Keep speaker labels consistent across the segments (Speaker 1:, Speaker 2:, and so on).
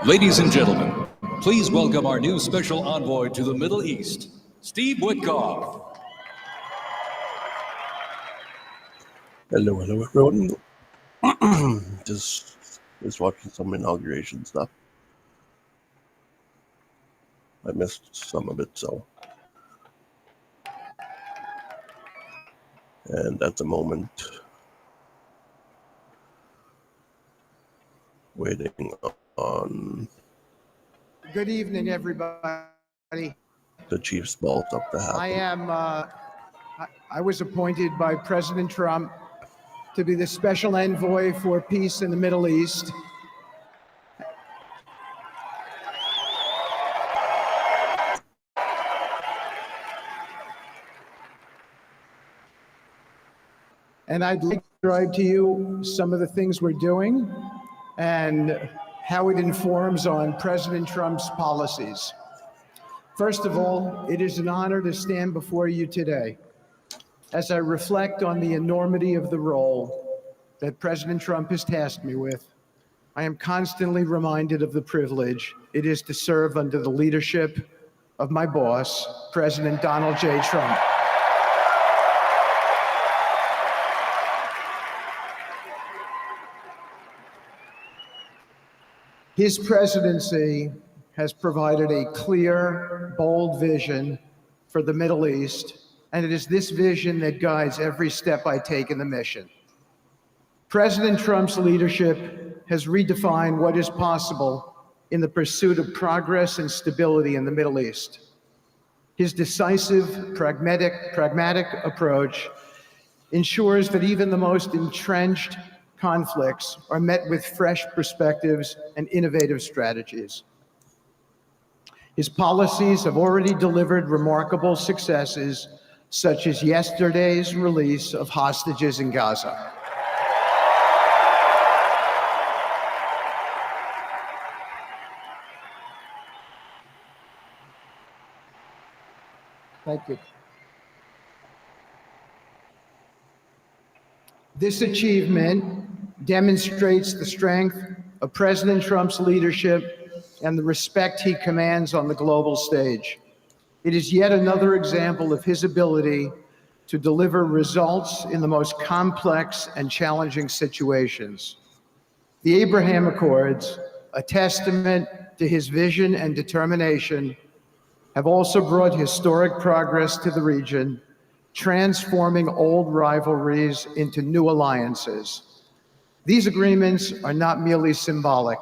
Speaker 1: Ladies and gentlemen, please welcome our new special envoy to the Middle East, Steve Witkoff.
Speaker 2: Hello, everyone. just watching some inauguration stuff. I missed some of it, so. And at the moment, waiting on
Speaker 3: Good evening, everybody.
Speaker 2: the Chiefs ball up to happen.
Speaker 3: I was appointed by President Trump to be the special envoy for peace in the Middle East. And I'd like to describe to you some of the things we're doing and how it informs on President Trump's policies. First of all, it is an honor to stand before you today as I reflect on the enormity of the role that President Trump has tasked me with. I am constantly reminded of the privilege it is to serve under the leadership of my boss, President Donald J. Trump. His presidency has provided a clear, bold vision for the Middle East, and it is this vision that guides every step I take in the mission. President Trump's leadership has redefined what is possible in the pursuit of progress and stability in the Middle East. His decisive, pragmatic approach ensures that even the most entrenched conflicts are met with fresh perspectives and innovative strategies. His policies have already delivered remarkable successes, such as yesterday's release of hostages in Gaza. Thank you. This achievement demonstrates the strength of President Trump's leadership and the respect he commands on the global stage. It is yet another example of his ability to deliver results in the most complex and challenging situations. The Abraham Accords, a testament to his vision and determination, have also brought historic progress to the region, transforming old rivalries into new alliances. These agreements are not merely symbolic.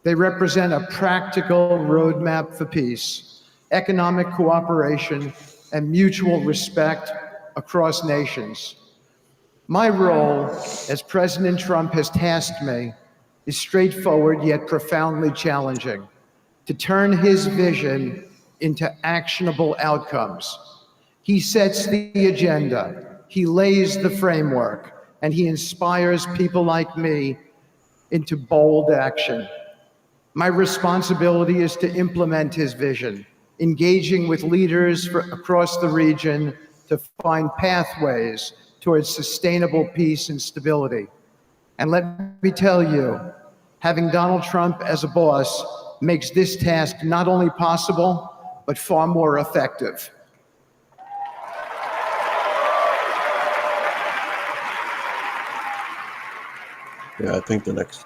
Speaker 3: They represent a practical roadmap for peace, economic cooperation, and mutual respect across nations. My role, as President Trump has tasked me, is straightforward yet profoundly challenging: to turn his vision into actionable outcomes. He sets the agenda, he lays the framework, and he inspires people like me into bold action. My responsibility is to implement his vision, engaging with leaders across the region to find pathways towards sustainable peace and stability. And let me tell you, having Donald Trump as a boss makes this task not only possible, but far more effective.
Speaker 2: Yeah, I think the next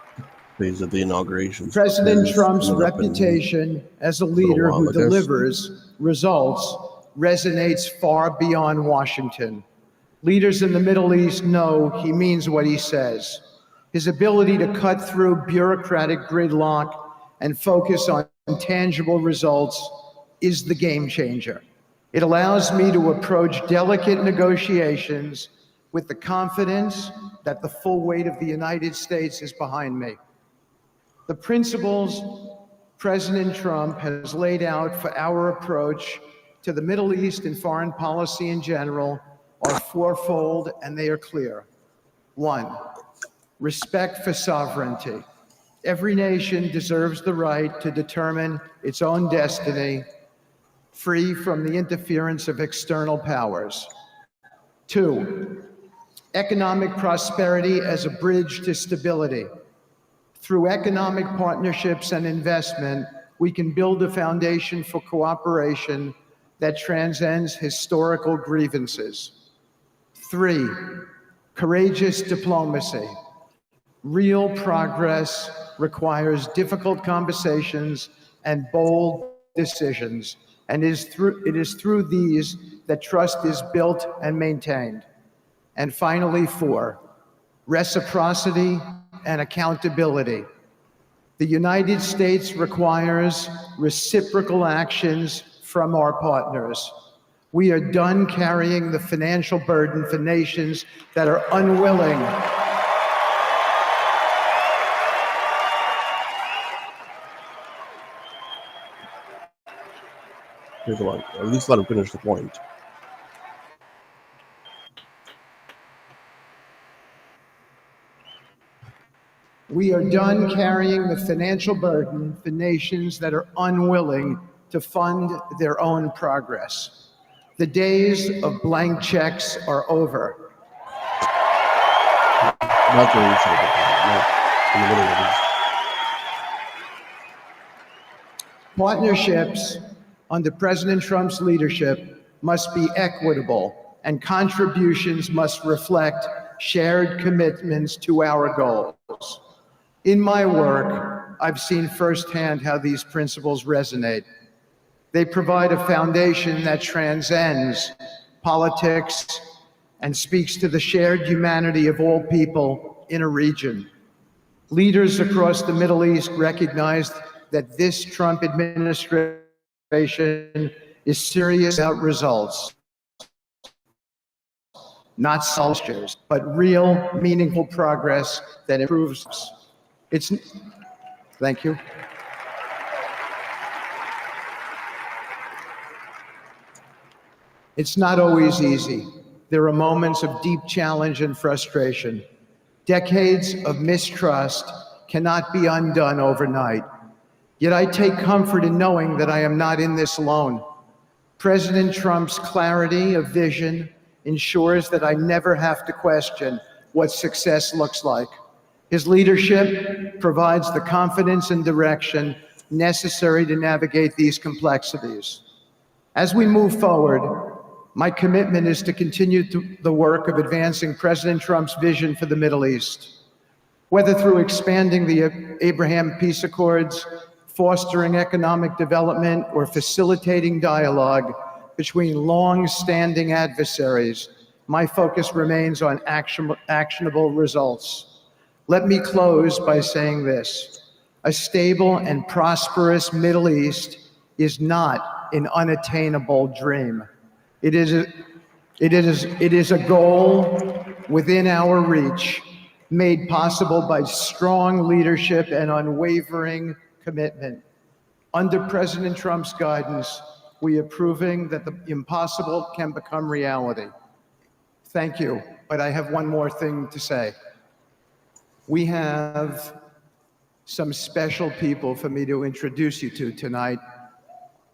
Speaker 2: phase of the inauguration.
Speaker 3: President Trump's reputation as a leader who delivers results resonates far beyond Washington. Leaders in the Middle East know he means what he says. His ability to cut through bureaucratic gridlock and focus on tangible results is the game changer. It allows me to approach delicate negotiations with the confidence that the full weight of the United States is behind me. The principles President Trump has laid out for our approach to the Middle East and foreign policy in general are fourfold, and they are clear. 1, respect for sovereignty. Every nation deserves the right to determine its own destiny, free from the interference of external powers. 2, economic prosperity as a bridge to stability. Through economic partnerships and investment, we can build a foundation for cooperation that transcends historical grievances. 3, courageous diplomacy. Real progress requires difficult conversations and bold decisions, and it is through these that trust is built and maintained. And finally, 4, reciprocity and accountability. The United States requires reciprocal actions from our partners. We are done carrying the financial burden for nations that are unwilling
Speaker 2: Here's one. At least let him finish the point.
Speaker 3: We are done carrying the financial burden for nations that are unwilling to fund their own progress. The days of blank checks are over.
Speaker 2: Not during each other, not in the middle of these.
Speaker 3: Partnerships under President Trump's leadership must be equitable, and contributions must reflect shared commitments to our goals. In my work, I've seen firsthand how these principles resonate. They provide a foundation that transcends politics and speaks to the shared humanity of all people in a region. Leaders across the Middle East recognized that this Trump administration is serious about results, not soldiers, but real, meaningful progress that improves. Thank you. It's not always easy. There are moments of deep challenge and frustration. Decades of mistrust cannot be undone overnight. Yet I take comfort in knowing that I am not in this alone. President Trump's clarity of vision ensures that I never have to question what success looks like. His leadership provides the confidence and direction necessary to navigate these complexities. As we move forward, my commitment is to continue the work of advancing President Trump's vision for the Middle East. Whether through expanding the Abraham Peace Accords, fostering economic development, or facilitating dialogue between long-standing adversaries, my focus remains on actionable results. Let me close by saying this: a stable and prosperous Middle East is not an unattainable dream. It is a goal within our reach, made possible by strong leadership and unwavering commitment. Under President Trump's guidance, we are proving that the impossible can become reality. Thank you, but I have one more thing to say. We have some special people for me to introduce you to tonight.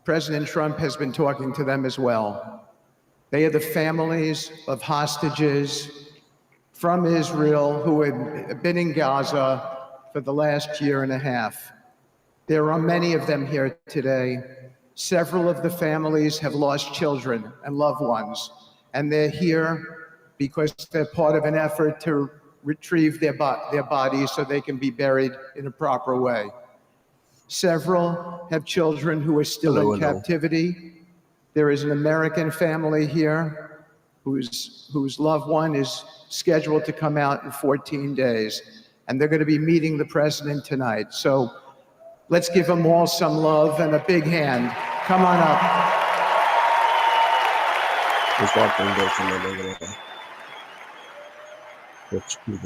Speaker 3: President Trump has been talking to them as well. They are the families of hostages from Israel who have been in Gaza for the last year and a half. There are many of them here today. Several of the families have lost children and loved ones, and they're here because they're part of an effort to retrieve their bodies so they can be buried in a proper way. Several have children who are still in captivity. There is an American family here whose loved one is scheduled to come out in 14 days, and they're going to be meeting the president tonight. So let's give them all some love and a big hand. Come on up.
Speaker 2: Just walking this and then they're going to switch to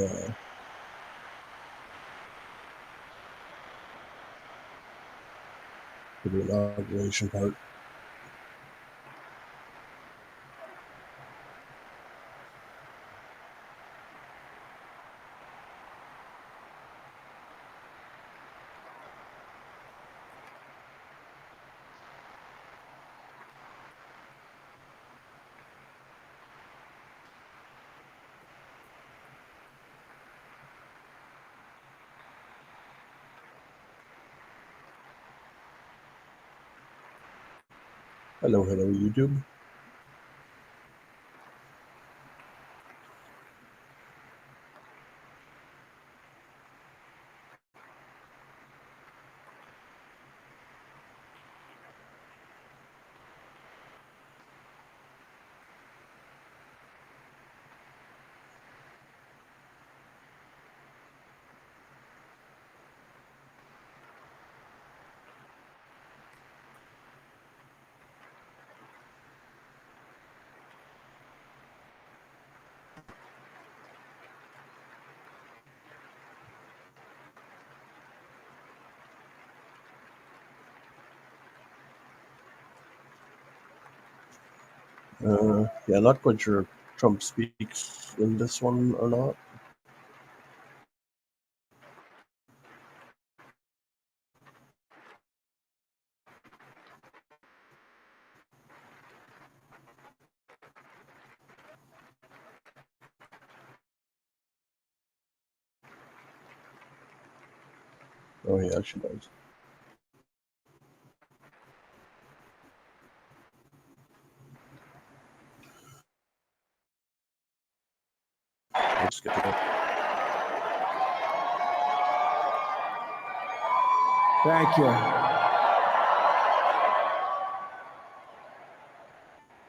Speaker 2: the inauguration part. Hello, hello, YouTube. Yeah, not quite sure if Trump speaks in this one or not. Oh yeah, she does. Let's get it.
Speaker 4: Thank you.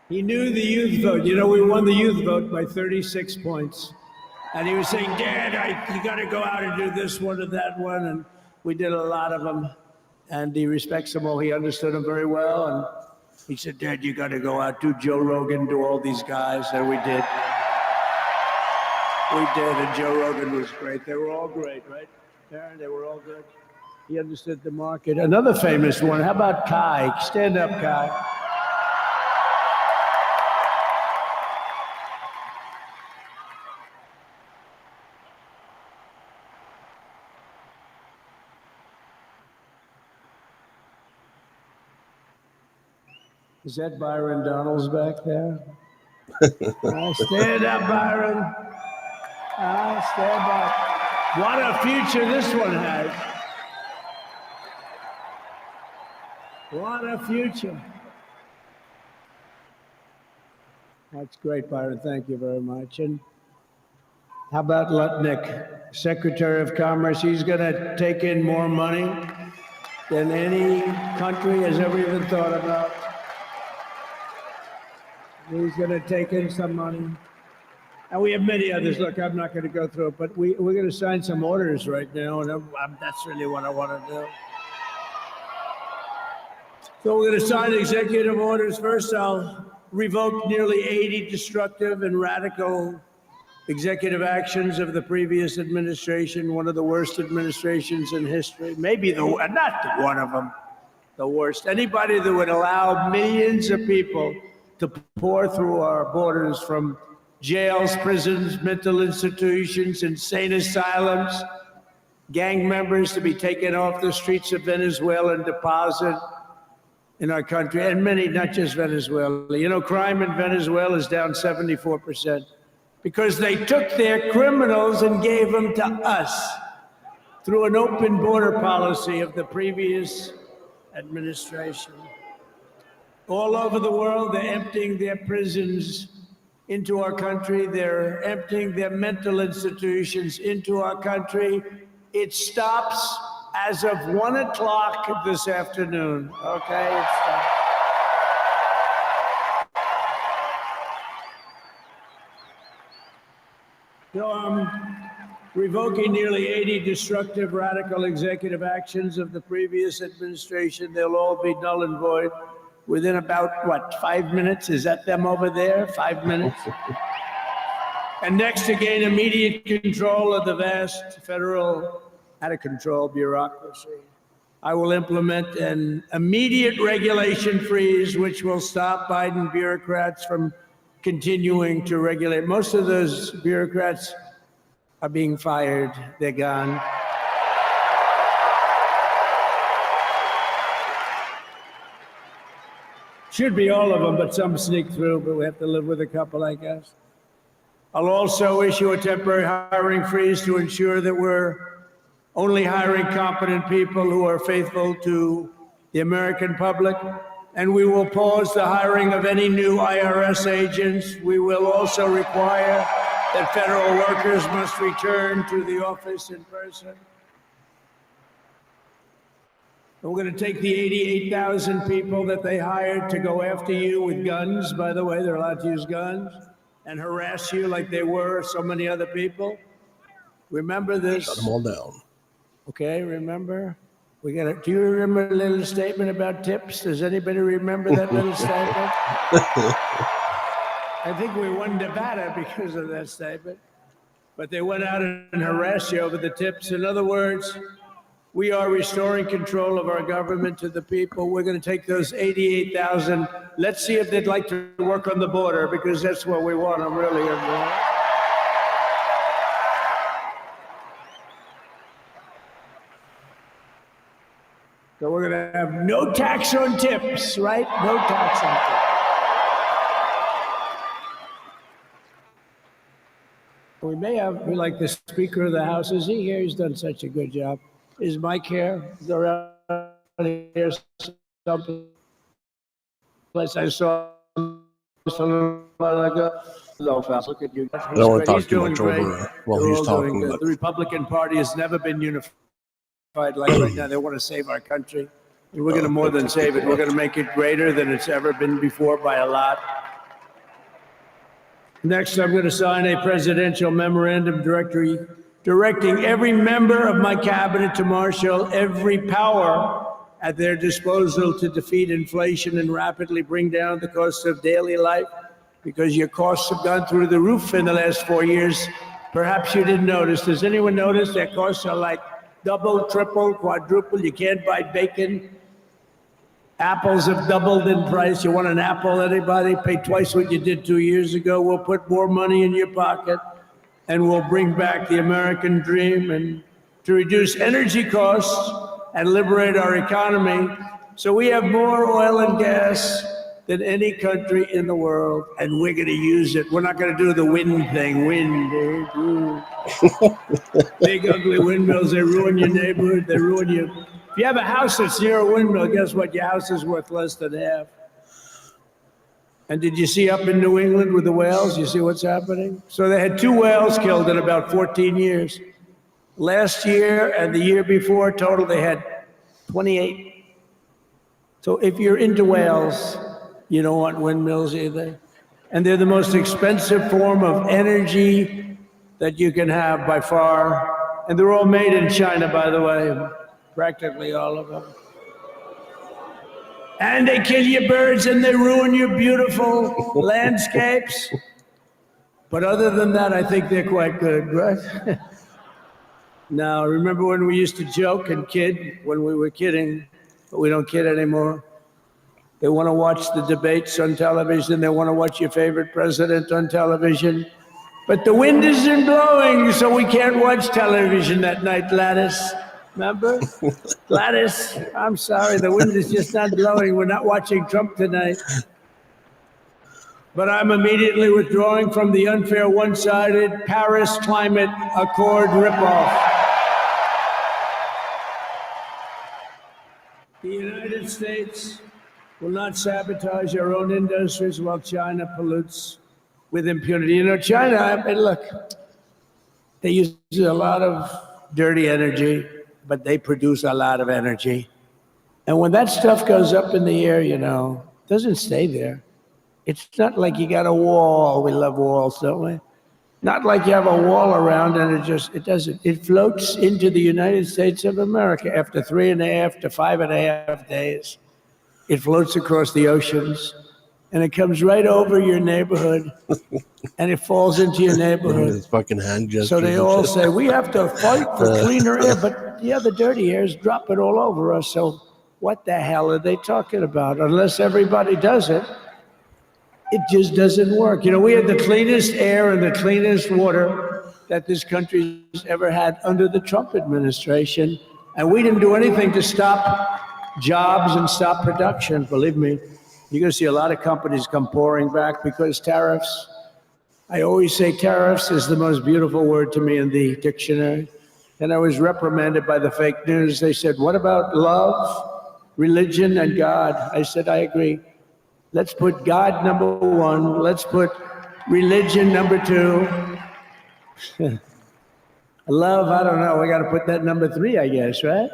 Speaker 4: He knew the youth vote. You know, we won the youth vote by 36 points. And he was saying, Dad, you got to go out and do this one and that one. And we did a lot of them. And he respects them all. He understood them very well. And he said, Dad, you got to go out, do Joe Rogan, do all these guys. And we did. We did. And Joe Rogan was great. They were all great, right? Darren, they were all good. He understood the market. Another famous one. How about Kai? Stand up, Kai. Is that Byron Donalds back there? Stand up, Byron. Stand up. What a future this one has. What a future. That's great, Byron. Thank you very much. And how about Lutnick, Secretary of Commerce? He's going to take in more money than any country has ever even thought about. He's going to take in some money. And we have many others. Look, I'm not going to go through it, but we're going to sign some orders right now, and that's really what I want to do. So we're going to sign executive orders. First, I'll revoke nearly 80 destructive and radical executive actions of the previous administration, one of the worst administrations in history. Maybe not one of them, the worst. Anybody that would allow millions of people to pour through our borders from jails, prisons, mental institutions, insane asylums, gang members to be taken off the streets of Venezuela and deposited in our country, and many, not just Venezuela. You know, crime in Venezuela is down 74% because they took their criminals and gave them to us through an open border policy of the previous administration. All over the world, they're emptying their prisons into our country. They're emptying their mental institutions into our country. It stops as of 1 o'clock this afternoon. Okay, it stops. So I'm revoking nearly 80 destructive, radical executive actions of the previous administration. They'll all be null and void within about, 5 minutes? Is that them over there? 5 minutes? And next, to gain immediate control of the vast federal, out-of-control bureaucracy, I will implement an immediate regulation freeze, which will stop Biden bureaucrats from continuing to regulate. Most of those bureaucrats are being fired. They're gone. Should be all of them, but some sneak through, but we have to live with a couple, I guess. I'll also issue a temporary hiring freeze to ensure that we're only hiring competent people who are faithful to the American public and we will pause the hiring of any new IRS agents. We will also require that federal workers must return to the office in person. We're going to take the 88,000 people that they hired to go after you with guns. By the way, they're allowed to use guns and harass you like they were so many other people. Remember this.
Speaker 2: Shut them all down.
Speaker 4: Okay, remember? Do you remember a little statement about tips? Does anybody remember that little statement? I think we won Nevada because of that statement. But they went out and harassed you over the tips. In other words, we are restoring control of our government to the people. We're going to take those 88,000. Let's see if they'd like to work on the border, because that's what we want them really involved. So we're going to have no tax on tips, right? No tax on tips. We may have, like the Speaker of the House. Is he here? He's done such a good job. Is Mike here? Is around here someplace? I saw something like a low fast. Look at you.
Speaker 2: I don't want to talk too much over while he's talking.
Speaker 4: The Republican Party has never been unified like right now. They want to save our country. And we're going to more than save it. We're going to make it greater than it's ever been before by a lot. Next, I'm going to sign a presidential memorandum directing every member of my cabinet to marshal every power at their disposal to defeat inflation and rapidly bring down the cost of daily life, because your costs have gone through the roof in the last 4 years. Perhaps you didn't notice. Does anyone notice that costs are like double, triple, quadruple? You can't buy bacon. Apples have doubled in price. You want an apple, anybody? Pay twice what you did 2 years ago. We'll put more money in your pocket, and we'll bring back the American dream and to reduce energy costs and liberate our economy. So we have more oil and gas than any country in the world, and we're going to use it. We're not going to do the wind thing. Wind, big ugly windmills. They ruin your neighborhood. They ruin you. If you have a house that's near a windmill, guess what? Your house is worth less than half. And did you see up in New England with the whales? You see what's happening? So they had 2 whales killed in about 14 years. Last year and the year before, total, they had 28. So if you're into whales, you don't want windmills either. And they're the most expensive form of energy that you can have by far. And they're all made in China, by the way, practically all of them. And they kill your birds and they ruin your beautiful landscapes. But other than that, I think they're quite good, right? Now, remember when we used to joke and kid when we were kidding, but we don't kid anymore? They want to watch the debates on television. They want to watch your favorite president on television. But the wind isn't blowing, so we can't watch television that night, Gladys. Remember? Gladys, I'm sorry, the wind is just not blowing. We're not watching Trump tonight. But I'm immediately withdrawing from the unfair, one-sided Paris Climate Accord ripoff. The United States will not sabotage our own industries while China pollutes with impunity. You know, China, I mean, look, they use a lot of dirty energy, but they produce a lot of energy. And when that stuff goes up in the air, you know, it doesn't stay there. It's not like you got a wall. We love walls, don't we? Not like you have a wall around and it doesn't. It floats into the United States of America after 3.5 to 5.5 days. It floats across the oceans and it comes right over your neighborhood and it falls into your neighborhood.
Speaker 2: His fucking hand gestures.
Speaker 4: So they all say, we have to fight for cleaner air, but yeah, the dirty air is dropping all over us. So what the hell are they talking about? Unless everybody does it, it just doesn't work. You know, we had the cleanest air and the cleanest water that this country's ever had under the Trump administration. And we didn't do anything to stop jobs and stop production. Believe me, you're going to see a lot of companies come pouring back because tariffs. I always say tariffs is the most beautiful word to me in the dictionary. And I was reprimanded by the fake news. They said, what about love? religion and God. I said, I agree. Let's put God number one. Let's put religion number two. Love, I don't know. We got to put that number three, I guess, right?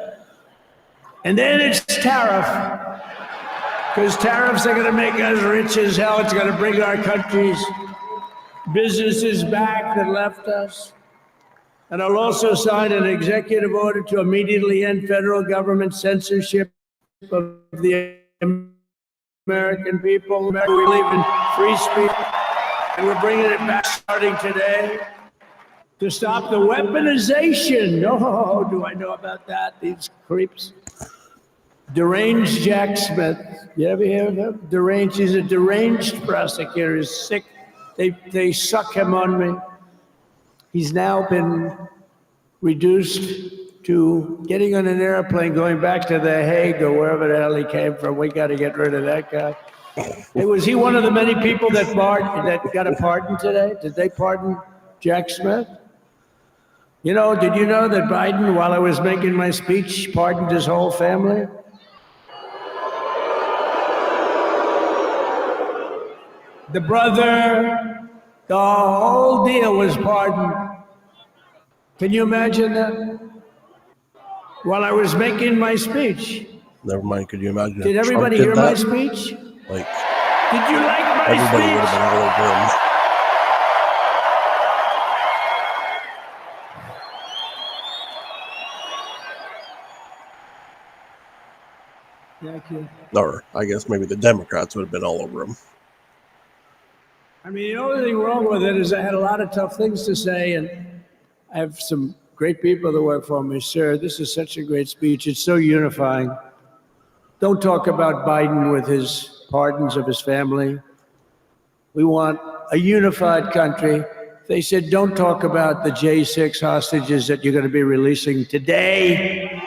Speaker 4: And then it's tariff. Because tariffs are going to make us rich as hell. It's going to bring our country's businesses back that left us. And I'll also sign an executive order to immediately end federal government censorship of the American people. We believe in free speech, and we're bringing it back starting today to stop the weaponization. Oh, do I know about that? These creeps. Deranged Jack Smith. You ever hear of him? Deranged. He's a deranged prosecutor. He's sick. They suck him on me. He's now been reduced to getting on an airplane, going back to The Hague or wherever the hell he came from. We got to get rid of that guy. Hey, was he one of the many people that got a pardon today? Did they pardon Jack Smith? You know, did you know that Biden, while I was making my speech, pardoned his whole family? The brother, the whole deal was pardoned. Can you imagine that? While I was making my speech.
Speaker 2: Never mind. Could you imagine?
Speaker 4: Did
Speaker 2: if Trump
Speaker 4: everybody
Speaker 2: did
Speaker 4: hear
Speaker 2: that?
Speaker 4: my speech?
Speaker 2: Like,
Speaker 4: Did you like my
Speaker 2: everybody would have
Speaker 4: speech?
Speaker 2: been all over him.
Speaker 4: Thank you.
Speaker 2: Or I guess maybe the Democrats would have been all over him.
Speaker 4: I mean, the only thing wrong with it is I had a lot of tough things to say, and I have some great people that work for me. Sir, this is such a great speech. It's so unifying. Don't talk about Biden with his pardons of his family. We want a unified country. They said, don't talk about the J6 hostages that you're going to be releasing today.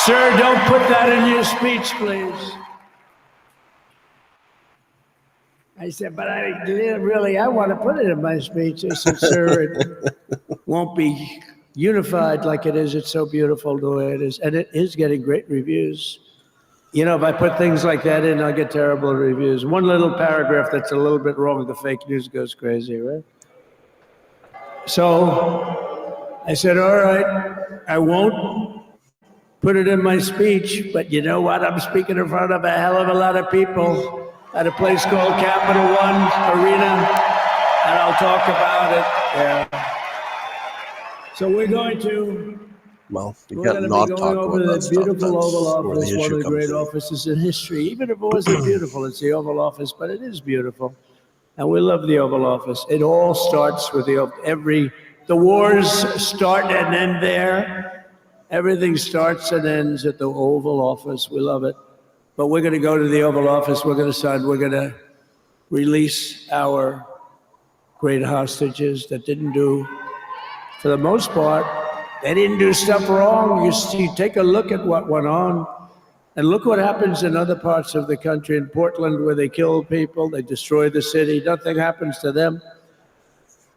Speaker 4: Sir, don't put that in your speech, please. I said, but I want to put it in my speech. I said, sir, it won't be unified like it is. It's so beautiful the way it is. And it is getting great reviews. You know, if I put things like that in, I'll get terrible reviews. One little paragraph that's a little bit wrong, the fake news goes crazy, right? So I said, all right, I won't put it in my speech, but you know what? I'm speaking in front of a hell of a lot of people at a place called Capital One Arena, and I'll talk about it. Yeah. So we're going to.
Speaker 2: Well, you
Speaker 4: We're
Speaker 2: can't
Speaker 4: going to
Speaker 2: not
Speaker 4: be
Speaker 2: talk
Speaker 4: going
Speaker 2: about
Speaker 4: over
Speaker 2: that
Speaker 4: the
Speaker 2: stuff.
Speaker 4: beautiful
Speaker 2: That's
Speaker 4: Oval
Speaker 2: where
Speaker 4: Office,
Speaker 2: the
Speaker 4: one
Speaker 2: issue
Speaker 4: of the
Speaker 2: comes
Speaker 4: great
Speaker 2: in.
Speaker 4: offices in history. Even if it wasn't beautiful, it's the Oval Office, but it is beautiful. And we love the Oval Office. It all starts with the wars start and end there. Everything starts and ends at the Oval Office. We love it. But we're going to go to the Oval Office. We're going to release our great hostages that didn't do, for the most part, they didn't do stuff wrong. You see, take a look at what went on, and look what happens in other parts of the country. In Portland, where they kill people, they destroy the city, nothing happens to them.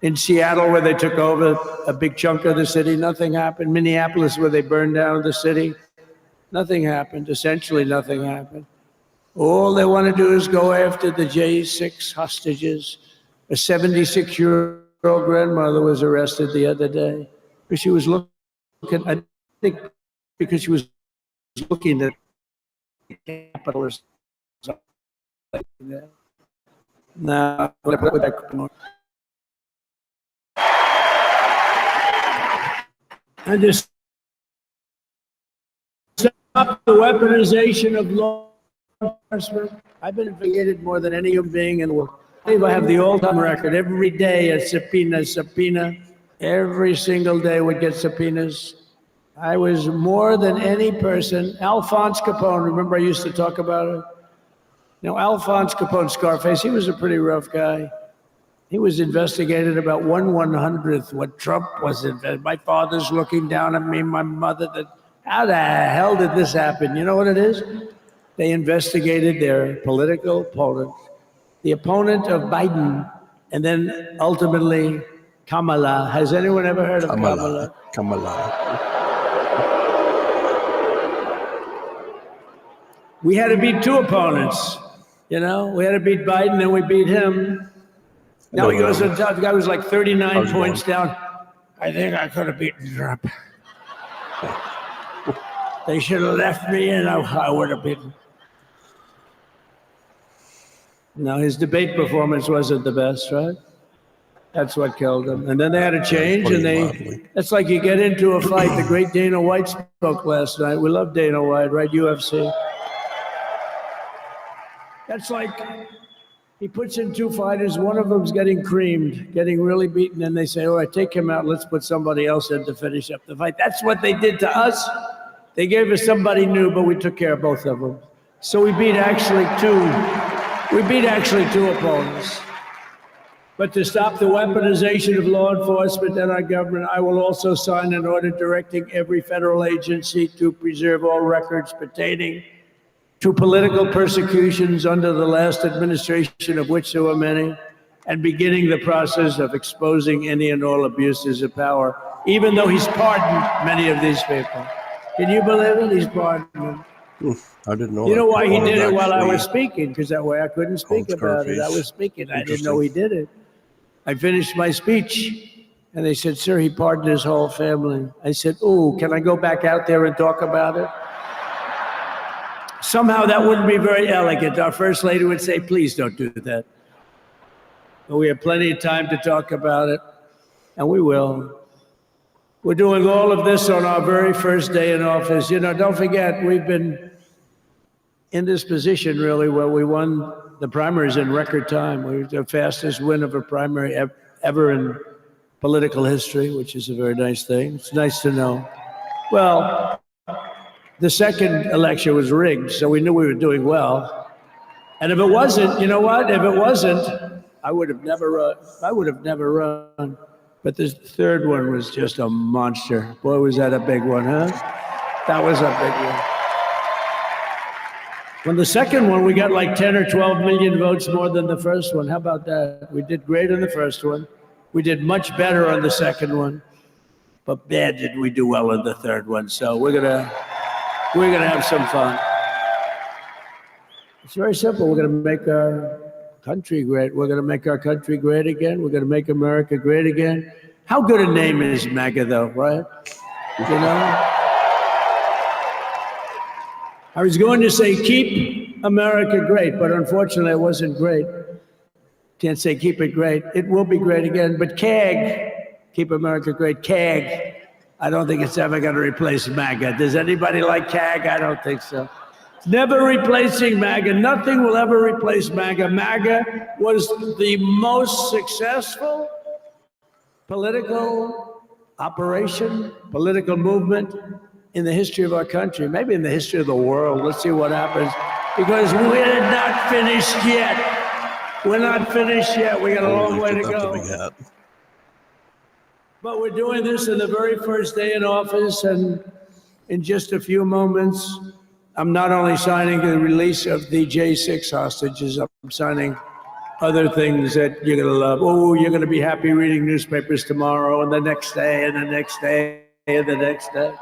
Speaker 4: In Seattle, where they took over a big chunk of the city, nothing happened. Minneapolis, where they burned down the city, nothing happened. Essentially, nothing happened. All they want to do is go after the J6 hostages. A 76-year-old grandmother was arrested the other day because she was looking, I think, because she was looking at the Capitol or something like that. Now, I'm going to put that. And just stop the weaponization of law enforcement. I've been investigated more than any human being in the world. I believe I have the all-time record. Every day a subpoena. Every single day would get subpoenas. I was more than any person. Alphonse Capone, remember I used to talk about it? Now, Alphonse Capone, Scarface, he was a pretty rough guy. He was investigated about 1/100th what Trump was investigated. My father's looking down at me, my mother, how the hell did this happen? You know what it is? They investigated their political opponent, the opponent of Biden, and then ultimately Kamala. Has anyone ever heard of Kamala?
Speaker 2: Kamala.
Speaker 4: We had to beat two opponents. You know, we had to beat Biden, then we beat him. Now he goes to the top. The guy was like 39 points down. I think I could have beaten Trump. They should have left me and I would have beaten. No, his debate performance wasn't the best, right? That's what killed him. And then they had to change, and it's like you get into a fight. The great Dana White spoke last night. We love Dana White, right? UFC. That's like he puts in two fighters. One of them's getting creamed, getting really beaten, and they say, all right, take him out. Let's put somebody else in to finish up the fight. That's what they did to us. They gave us somebody new, but we took care of both of them. So we beat actually two opponents. But to stop the weaponization of law enforcement and our government, I will also sign an order directing every federal agency to preserve all records pertaining to political persecutions under the last administration, of which there were many, and beginning the process of exposing any and all abuses of power, even though he's pardoned many of these people. Can you believe it? He's pardoned them.
Speaker 2: I didn't know.
Speaker 4: You know why he did it while I was speaking? Because that way I couldn't speak about it. I was speaking. I didn't know he did it. I finished my speech, and they said, sir, he pardoned his whole family. I said, oh, can I go back out there and talk about it? Somehow that wouldn't be very elegant. Our First Lady would say, please don't do that. But we have plenty of time to talk about it, and we will. We're doing all of this on our very first day in office. You know, don't forget, we've been in this position, really, where we won the primaries in record time. We were the fastest win of a primary ever in political history, which is a very nice thing. It's nice to know. Well, the second election was rigged, so we knew we were doing well. And if it wasn't, you know what? If it wasn't, I would have never run. But this third one was just a monster. Boy, was that a big one, huh? That was a big one. When the second one, we got like 10 or 12 million votes more than the first one. How about that? We did great on the first one. We did much better on the second one. But bad did we do well on the third one. So we're gonna have some fun. It's very simple. We're gonna make our country great. We're gonna make our country great again. We're gonna make America great again. How good a name is MAGA, though, right? You know? I was going to say, keep America great, but unfortunately it wasn't great. Can't say keep it great. It will be great again, but CAG, keep America great, CAG, I don't think it's ever going to replace MAGA. Does anybody like CAG? I don't think so. It's never replacing MAGA. Nothing will ever replace MAGA. MAGA was the most successful political operation, political movement in the history of our country, maybe in the history of the world. Let's see what happens. Because we're not finished yet. We're not finished yet. We got a long way to go. But we're doing this in the very first day in office, and in just a few moments, I'm not only signing the release of the J6 hostages, I'm signing other things that you're gonna love. Oh, you're gonna be happy reading newspapers tomorrow, and the next day, and the next day, and the next day.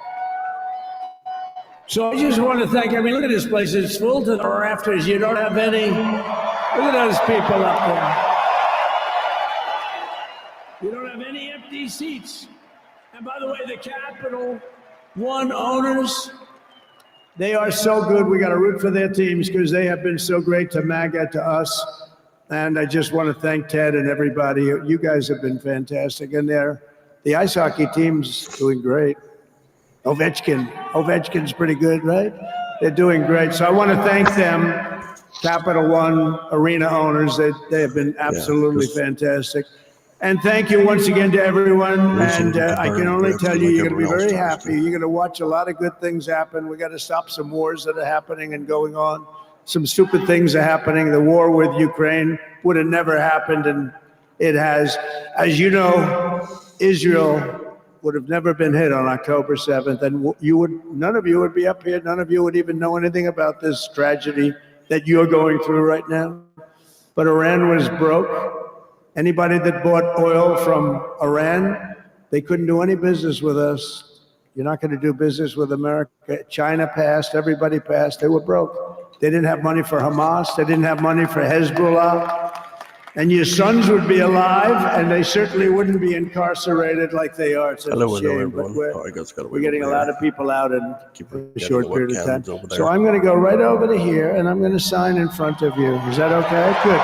Speaker 4: So I just want to thank, I mean, look at this place. It's full to the rafters. You don't have any, look at those people up there. You don't have any empty seats. And by the way, the Capital One owners, they are so good. We got to root for their teams because they have been so great to MAGA, to us. And I just want to thank Ted and everybody. You guys have been fantastic. And the ice hockey team's doing great. Ovechkin's pretty good, right? They're doing great. So I want to thank them, Capital One arena owners. They have been absolutely fantastic. And thank you once again to everyone. And I can only tell you, you're going to be very happy. You're going to watch a lot of good things happen. We got to stop some wars that are happening and going on. Some stupid things are happening. The war with Ukraine would have never happened, and it has. As you know, Israel would have never been hit on October 7th, and none of you would be up here. None of you would even know anything about this tragedy that you're going through right now. But Iran was broke. Anybody that bought oil from Iran, they couldn't do any business with us. You're not going to do business with America. China passed, everybody passed, they were broke. They didn't have money for Hamas. They didn't have money for Hezbollah. And your sons would be alive, and they certainly wouldn't be incarcerated like they are. It's a
Speaker 2: Hello,
Speaker 4: shame, but
Speaker 2: everyone. I guess gotta
Speaker 4: we're
Speaker 2: wait
Speaker 4: getting a
Speaker 2: over
Speaker 4: lot
Speaker 2: here.
Speaker 4: of people out in
Speaker 2: Keep
Speaker 4: a
Speaker 2: forgetting
Speaker 4: short
Speaker 2: the
Speaker 4: period of time.
Speaker 2: webcam's over there.
Speaker 4: So I'm going to go right over to here, and I'm going to sign in front of you. Is that okay? Good.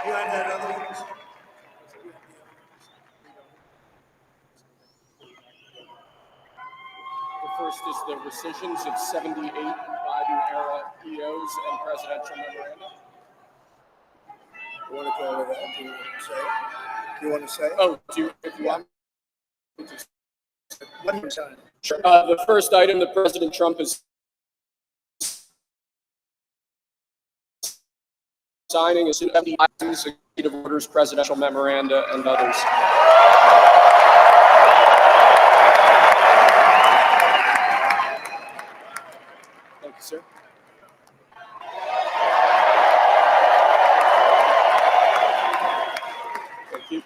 Speaker 4: You had that other one?
Speaker 5: The first is the rescissions of 78 Biden-era EOs and presidential memoranda.
Speaker 4: You want to go over that? Do you want to say it? You want to say it?
Speaker 5: Oh, if you want.
Speaker 4: What do you sign?
Speaker 5: Sure. The first item that President Trump is signing is 70 executive orders, presidential memoranda, and others. Thank you, sir. Thank you.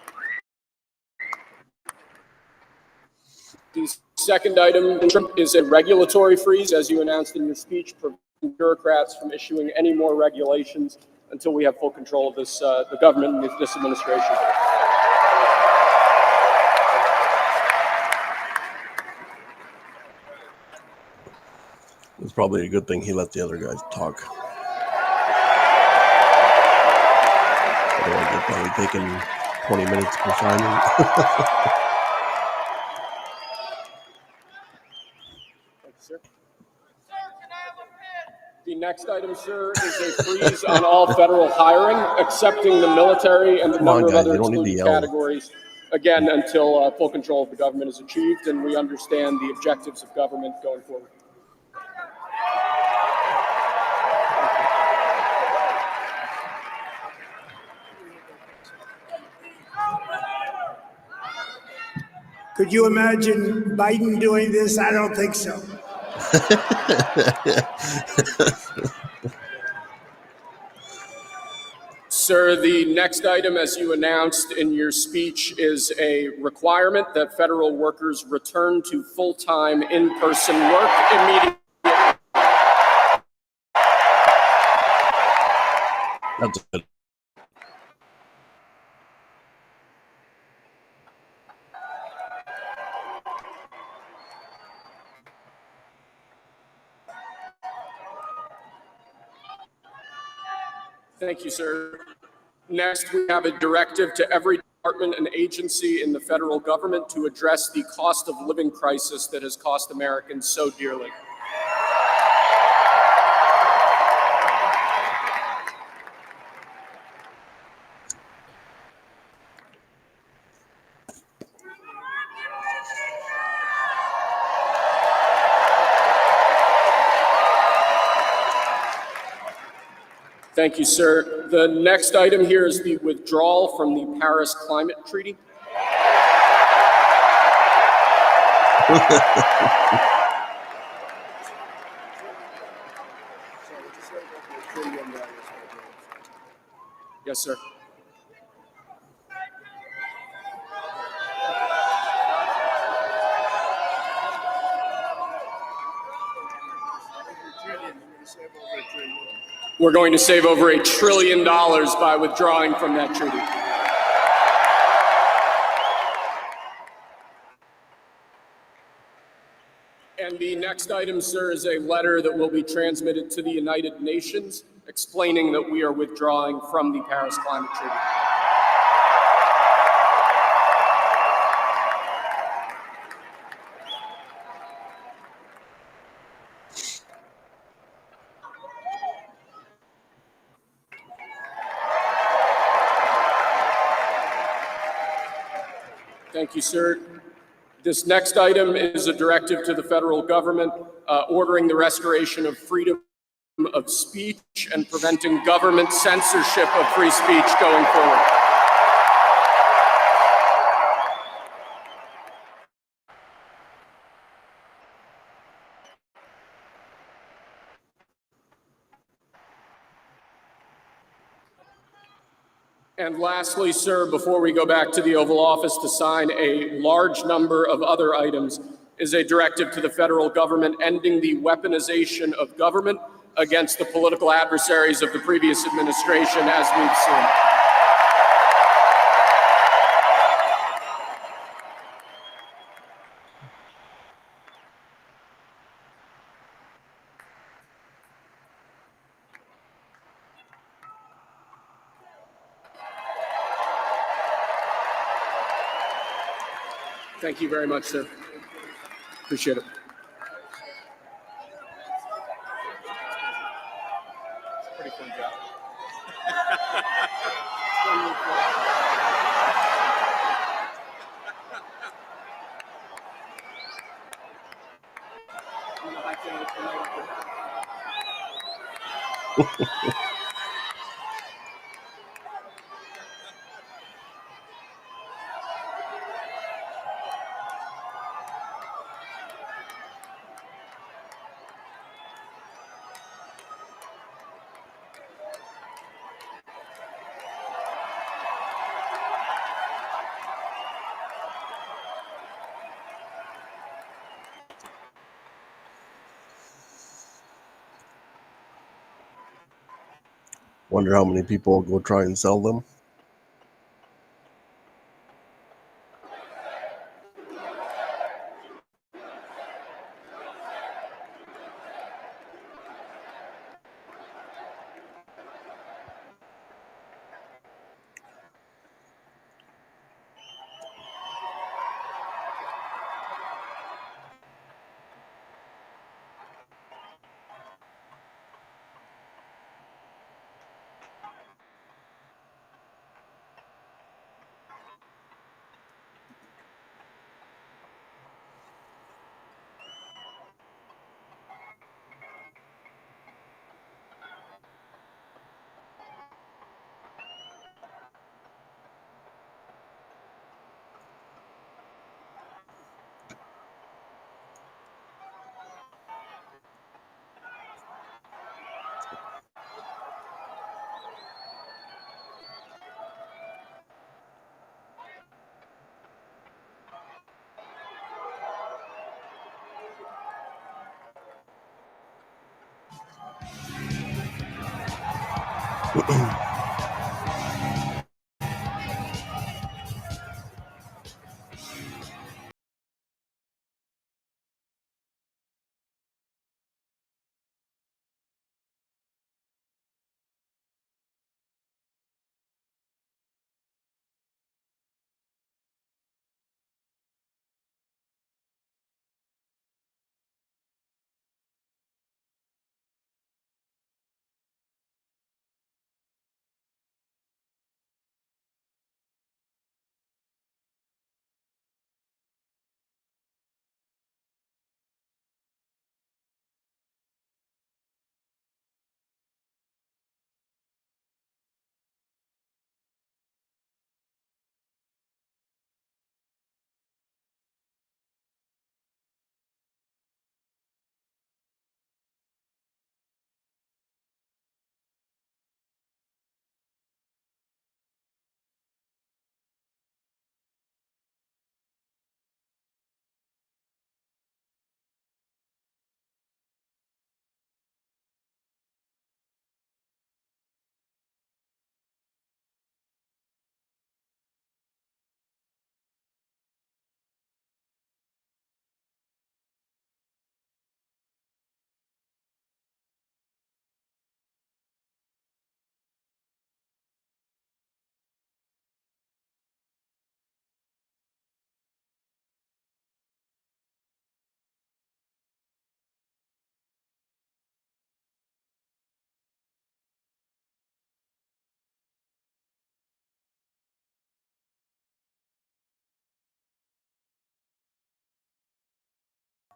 Speaker 5: The second item is a regulatory freeze, as you announced in your speech, preventing bureaucrats from issuing any more regulations until we have full control of this, the government and this administration.
Speaker 2: It's probably a good thing he let the other guys talk. Otherwise, they're probably taking 20 minutes per signing.
Speaker 5: Thank you, sir. The next item, sir, is a freeze on all federal hiring, excepting the military and the
Speaker 2: Come on,
Speaker 5: number of
Speaker 2: guys,
Speaker 5: other
Speaker 2: you don't need to
Speaker 5: excluded
Speaker 2: yell.
Speaker 5: categories, again, until full control of the government is achieved and we understand the objectives of government going forward.
Speaker 4: Could you imagine Biden doing this? I don't think so.
Speaker 5: Sir, the next item, as you announced in your speech, is a requirement that federal workers return to full-time in-person work immediately.
Speaker 2: That's it.
Speaker 5: Thank you, sir. Next, we have a directive to every department and agency in the federal government to address the cost of living crisis that has cost Americans so dearly. Thank you, sir. The next item here is the withdrawal from the Paris Climate Treaty. Yes, sir. We're going to save over $1 trillion by withdrawing from that treaty. And the next item, sir, is a letter that will be transmitted to the United Nations explaining that we are withdrawing from the Paris Climate Treaty. Thank you, sir. This next item is a directive to the federal government ordering the restoration of freedom of speech and preventing government censorship of free speech going forward. And lastly, sir, before we go back to the Oval Office to sign a large number of other items, is a directive to the federal government ending the weaponization of government against the political adversaries of the previous administration, as we've seen. Thank you very much, sir. Appreciate it. Pretty fun job.
Speaker 2: Wonder how many people will go try and sell them.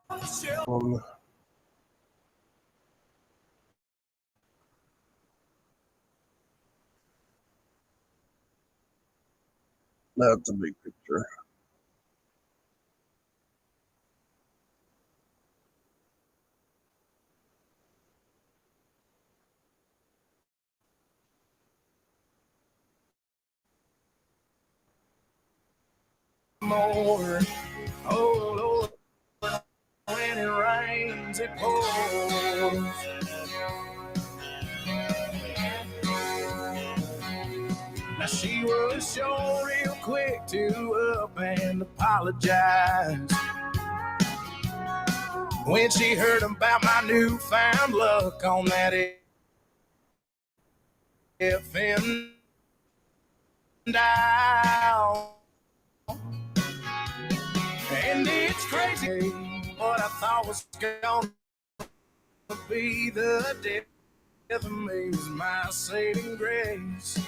Speaker 2: That's a big picture.
Speaker 6: More, oh Lord, when it rains, it pours. Now she was sure real quick to up and apologize when she heard about my newfound luck on that FM dial. And it's crazy what I thought was gonna be the death of me was my saving grace.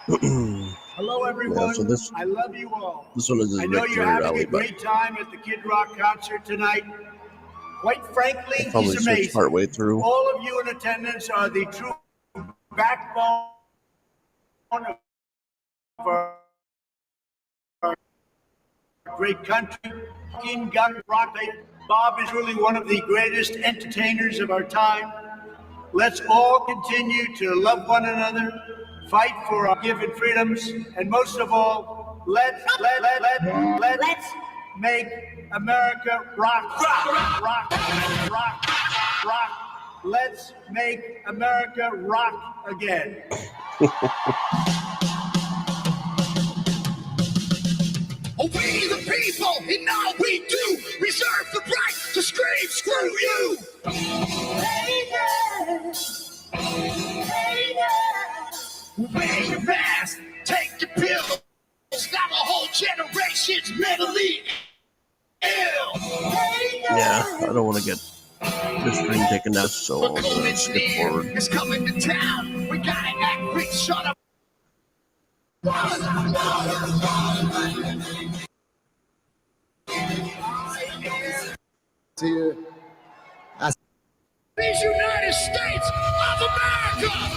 Speaker 4: Hello, everyone.
Speaker 2: Yeah, so this
Speaker 4: I love you all.
Speaker 2: one is his
Speaker 4: I know
Speaker 2: victory
Speaker 4: you're having
Speaker 2: rally,
Speaker 4: a
Speaker 2: but
Speaker 4: great time at the Kid Rock concert tonight. Quite frankly,
Speaker 2: I probably
Speaker 4: he's
Speaker 2: switched
Speaker 4: amazing.
Speaker 2: partway through.
Speaker 4: All of you in attendance are the true backbone of our great country. In gun rock, Bob is really one of the greatest entertainers of our time. Let's all continue to love one another, fight for our given freedoms, and most of all, let's make America rock, rock, rock, rock, rock. Let's make America rock again.
Speaker 6: We the people, and all we do, reserve the right to scream, screw you! Wear your mask, take your pills. Now a whole generation's mentally ill.
Speaker 2: Yeah, I don't want to get this screen taken down, so
Speaker 6: The
Speaker 2: I'll
Speaker 6: COVID's
Speaker 2: skip
Speaker 6: near,
Speaker 2: forward.
Speaker 6: it's coming to town. We gotta act quick, shut up.
Speaker 7: Here,
Speaker 6: These United States of America!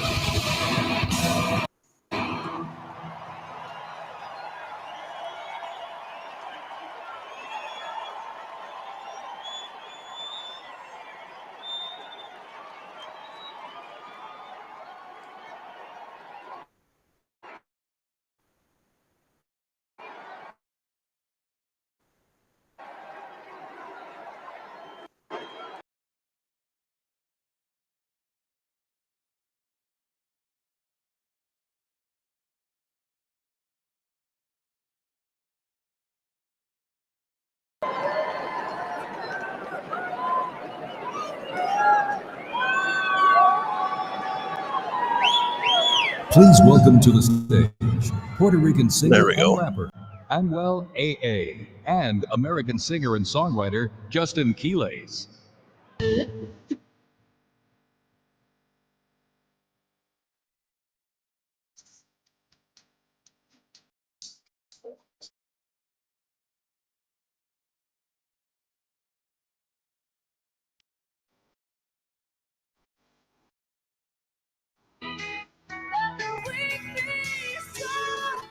Speaker 1: Please welcome to the stage Puerto Rican
Speaker 2: There
Speaker 1: singer
Speaker 2: we
Speaker 1: and
Speaker 2: go.
Speaker 1: rapper Anuel AA and American singer and songwriter Justin Quiles.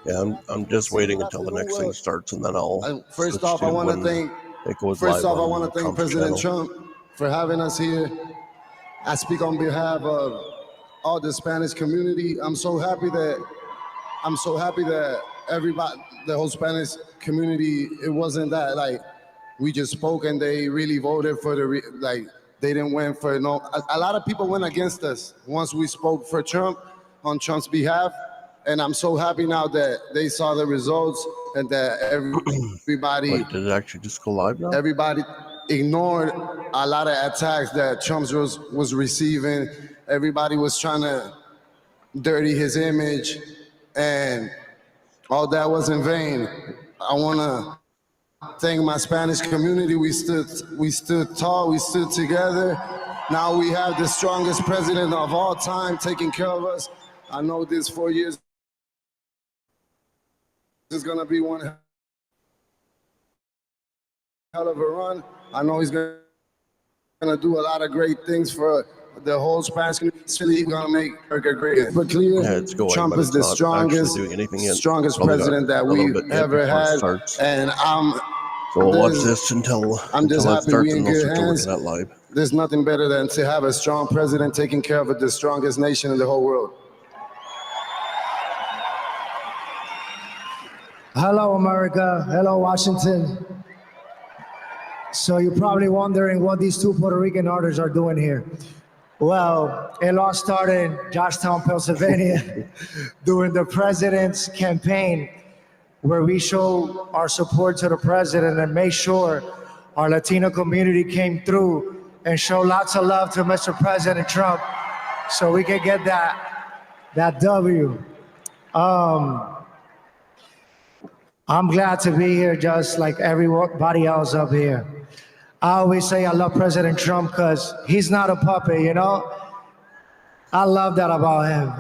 Speaker 2: Yeah, I'm just waiting until the next thing starts, and then I'll.
Speaker 7: first
Speaker 2: switch
Speaker 7: off, I
Speaker 2: to
Speaker 7: want to
Speaker 2: when
Speaker 7: thank.
Speaker 2: it goes
Speaker 7: First
Speaker 2: live
Speaker 7: off, I
Speaker 2: on
Speaker 7: want to thank
Speaker 2: Trump's
Speaker 7: President
Speaker 2: channel.
Speaker 7: Trump for having us here. I speak on behalf of all the Spanish community. I'm so happy that everybody, the whole Spanish community, it wasn't that like we just spoke and they really voted for they didn't win for no. A lot of people went against us once we spoke for Trump on Trump's behalf. And I'm so happy now that they saw the results and that everybody.
Speaker 2: Wait, did it actually just go live now?
Speaker 7: Everybody ignored a lot of attacks that Trump was receiving. Everybody was trying to dirty his image, and all that was in vain. I want to thank my Spanish community. We stood tall, we stood together. Now we have the strongest president of all time taking care of us. I know this 4 years is going to be one hell of a run. I know he's going to do a lot of great things for the whole Spanish community. He's going to make America great. But clear,
Speaker 2: Yeah, it's going,
Speaker 7: Trump
Speaker 2: but
Speaker 7: is
Speaker 2: it's
Speaker 7: the
Speaker 2: not
Speaker 7: strongest,
Speaker 2: actually doing anything yet.
Speaker 7: strongest
Speaker 2: Probably got
Speaker 7: president that
Speaker 2: a little
Speaker 7: we've
Speaker 2: bit yet
Speaker 7: ever
Speaker 2: before it
Speaker 7: had.
Speaker 2: starts.
Speaker 7: And
Speaker 2: So we'll watch this until
Speaker 7: I'm just
Speaker 2: it
Speaker 7: happy
Speaker 2: starts,
Speaker 7: we in
Speaker 2: and we'll
Speaker 7: good
Speaker 2: switch over
Speaker 7: hands.
Speaker 2: to that live.
Speaker 7: There's nothing better than to have a strong president taking care of the strongest nation in the whole world.
Speaker 8: Hello, America. Hello, Washington. So you're probably wondering what these two Puerto Rican artists are doing here. Well, it all started in Georgetown, Pennsylvania, during the president's campaign, where we show our support to the president and made sure our Latino community came through and show lots of love to Mr. President Trump so we could get that W. I'm glad to be here just like everybody else up here. I always say I love President Trump because he's not a puppet, you know? I love that about him.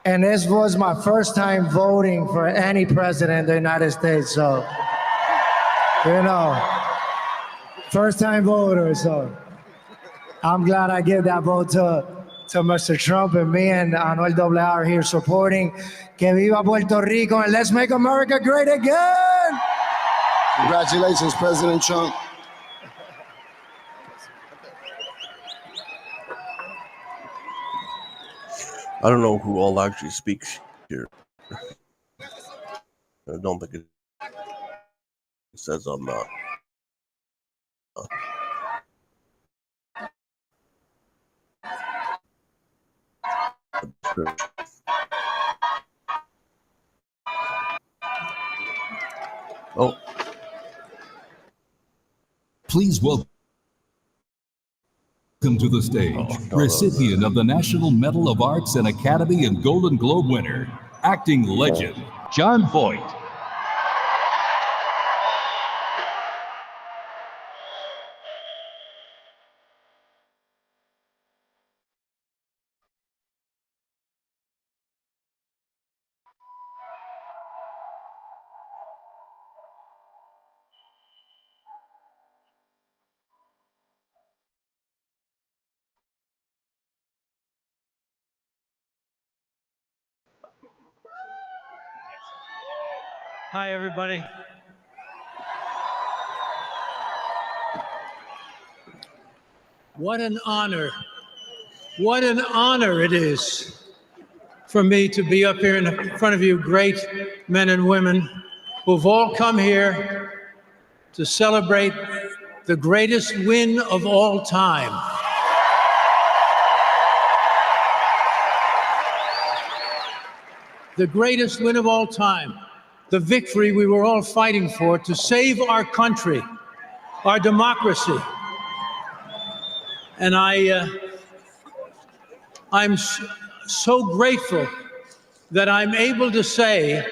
Speaker 8: And this was my first time voting for any president in the United States, so, you know, first time voter, so I'm glad I give that vote to Mr. Trump, and me and Anuel AA are here supporting. Que viva Puerto Rico, and let's make America great again!
Speaker 7: Congratulations, President Trump.
Speaker 2: I don't know who all actually speaks here. I don't think it says I'm not. Oh.
Speaker 1: Please welcome to the stage, recipient of the National Medal of Arts and Academy and Golden Globe winner, acting legend, John Voight.
Speaker 9: Hi, everybody. What an honor it is for me to be up here in front of you great men and women who've all come here to celebrate the greatest win of all time. The greatest win of all time. The victory we were all fighting for to save our country, our democracy. And I'm so grateful that I'm able to say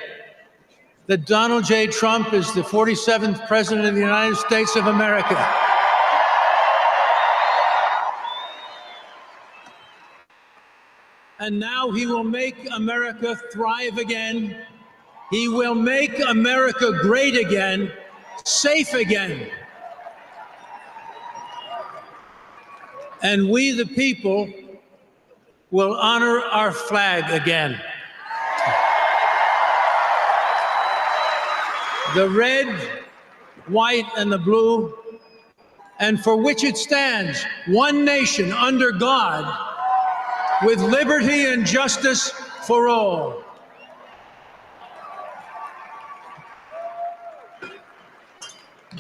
Speaker 9: that Donald J. Trump is the 47th President of the United States of America. And now he will make America thrive again. He will make America great again, safe again. And we, the people, will honor our flag again. The red, white, and the blue, and for which it stands, one nation under God, with liberty and justice for all.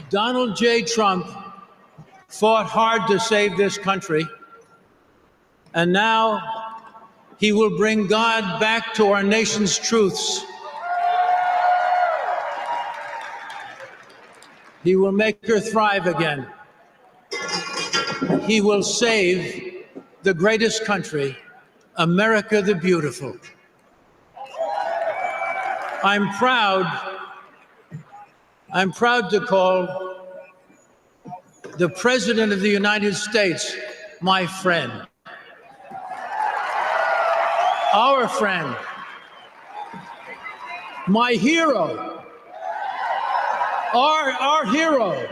Speaker 9: Donald J. Trump fought hard to save this country, and now he will bring God back to our nation's truths. He will make her thrive again. He will save the greatest country, America the beautiful. I'm proud to call the President of the United States my friend, our friend, my hero, our hero,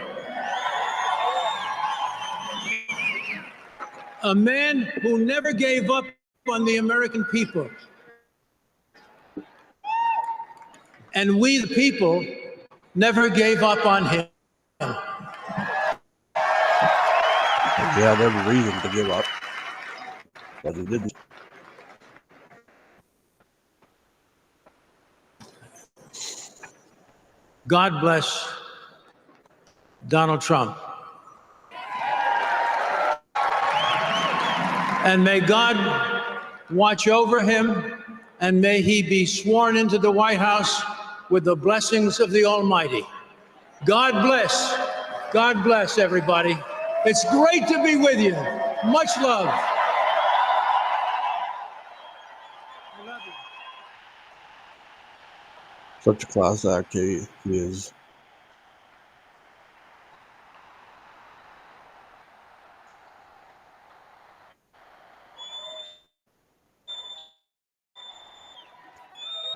Speaker 9: a man who never gave up on the American people. And we, the people, never gave up on him.
Speaker 2: He had every reason to give up, but he didn't.
Speaker 9: God bless Donald Trump. And may God watch over him, and may he be sworn into the White House with the blessings of the Almighty. God bless. God bless everybody. It's great to be with you. Much love. I love you.
Speaker 2: Such a class act he is.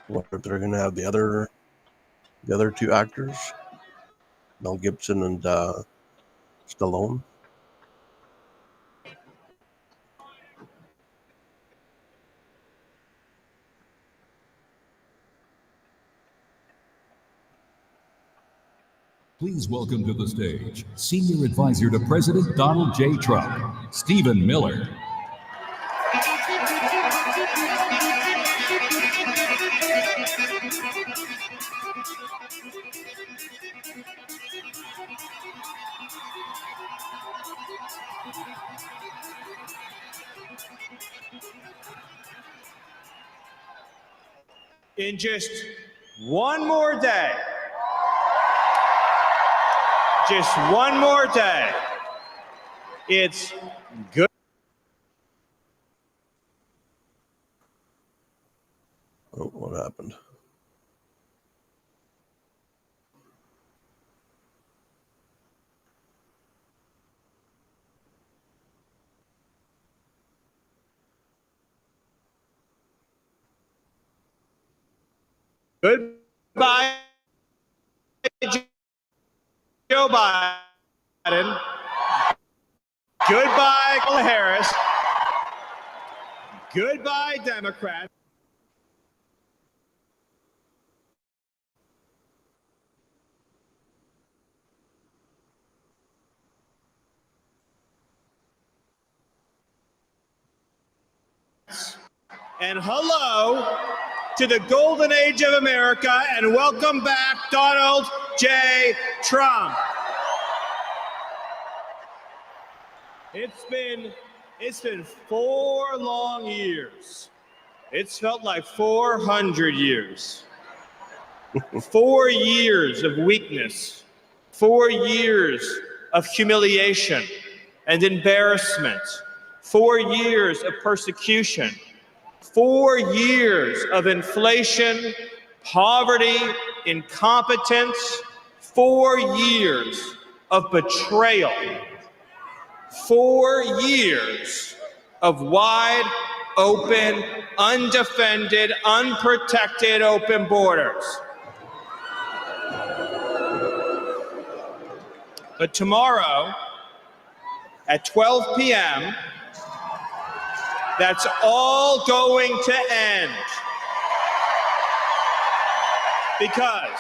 Speaker 2: Wonder if they're going to have the other two actors, Mel Gibson and Stallone.
Speaker 1: Please welcome to the stage Senior Advisor to President Donald J. Trump, Stephen Miller.
Speaker 10: In just one more day, just one more day, it's good.
Speaker 2: Oh, what happened?
Speaker 10: Goodbye, Joe Biden. Goodbye, Kamala Harris. Goodbye, Democrats. And hello to the golden age of America, and welcome back, Donald J. Trump. It's been 4 long years. It's felt like 400 years. 4 years of weakness, 4 years of humiliation and embarrassment, 4 years of persecution, 4 years of inflation, poverty, incompetence, 4 years of betrayal, 4 years of wide open, undefended, unprotected open borders. But tomorrow at 12 p.m., that's all going to end. Because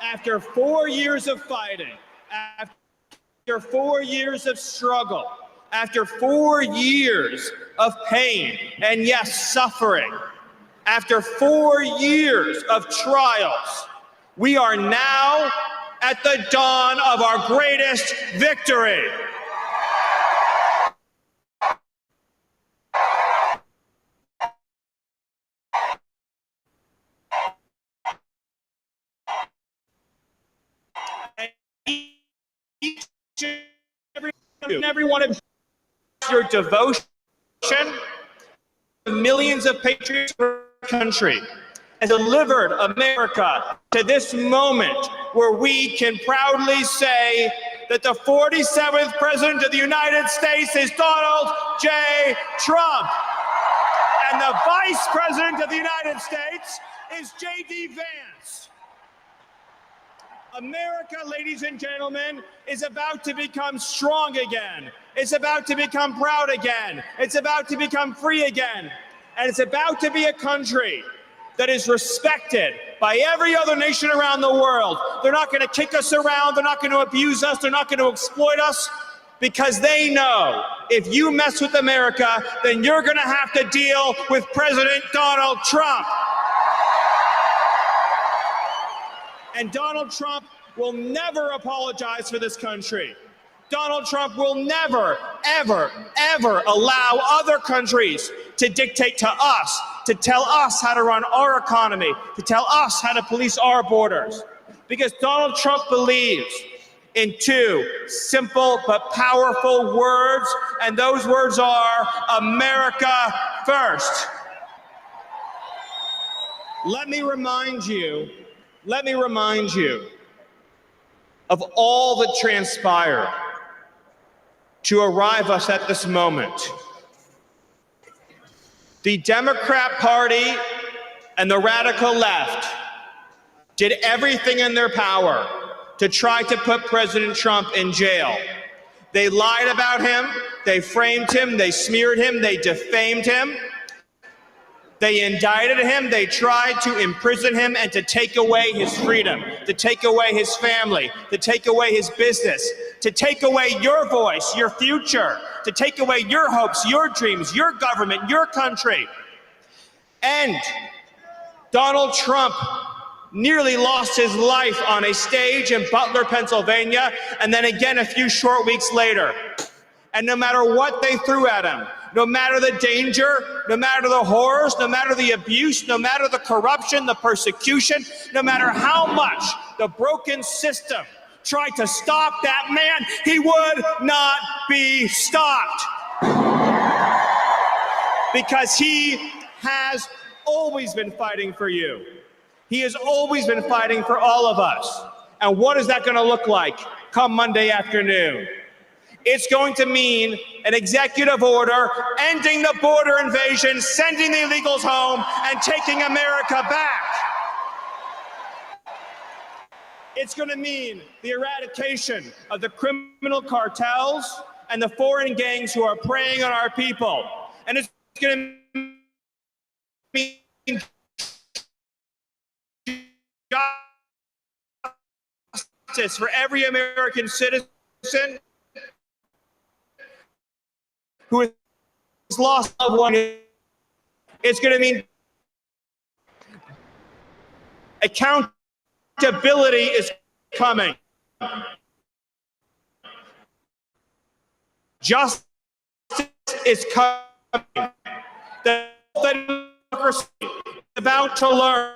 Speaker 10: after 4 years of fighting, after 4 years of struggle, after 4 years of pain and yes, suffering, after 4 years of trials, we are now at the dawn of our greatest victory. Every one of your devotion, millions of patriots in our country, and delivered America to this moment where we can proudly say that the 47th President of the United States is Donald J. Trump. And the Vice President of the United States is J.D. Vance. America, ladies and gentlemen, is about to become strong again. It's about to become proud again. It's about to become free again. And it's about to be a country that is respected by every other nation around the world. They're not going to kick us around. They're not going to abuse us. They're not going to exploit us, because they know if you mess with America, then you're going to have to deal with President Donald Trump. And Donald Trump will never apologize for this country. Donald Trump will never, ever, ever allow other countries to dictate to us, to tell us how to run our economy, to tell us how to police our borders. Because Donald Trump believes in two simple but powerful words, and those words are America first. Let me remind you of all that transpired to arrive us at this moment. The Democrat Party and the radical left did everything in their power to try to put President Trump in jail. They lied about him, they framed him, they smeared him, they defamed him. They indicted him, they tried to imprison him and to take away his freedom, to take away his family, to take away his business, to take away your voice, your future, to take away your hopes, your dreams, your government, your country. And Donald Trump nearly lost his life on a stage in Butler, Pennsylvania, and then again a few short weeks later. And no matter what they threw at him, no matter the danger, no matter the horrors, no matter the abuse, no matter the corruption, the persecution, no matter how much the broken system tried to stop that man, he would not be stopped. Because he has always been fighting for you. He has always been fighting for all of us. And what is that going to look like come Monday afternoon? It's going to mean an executive order ending the border invasion, sending the illegals home, and taking America back. It's going to mean the eradication of the criminal cartels and the foreign gangs who are preying on our people. And it's going to mean justice for every American citizen who has lost a loved one. It's going to mean accountability is coming. Justice is coming. The democracy is about to learn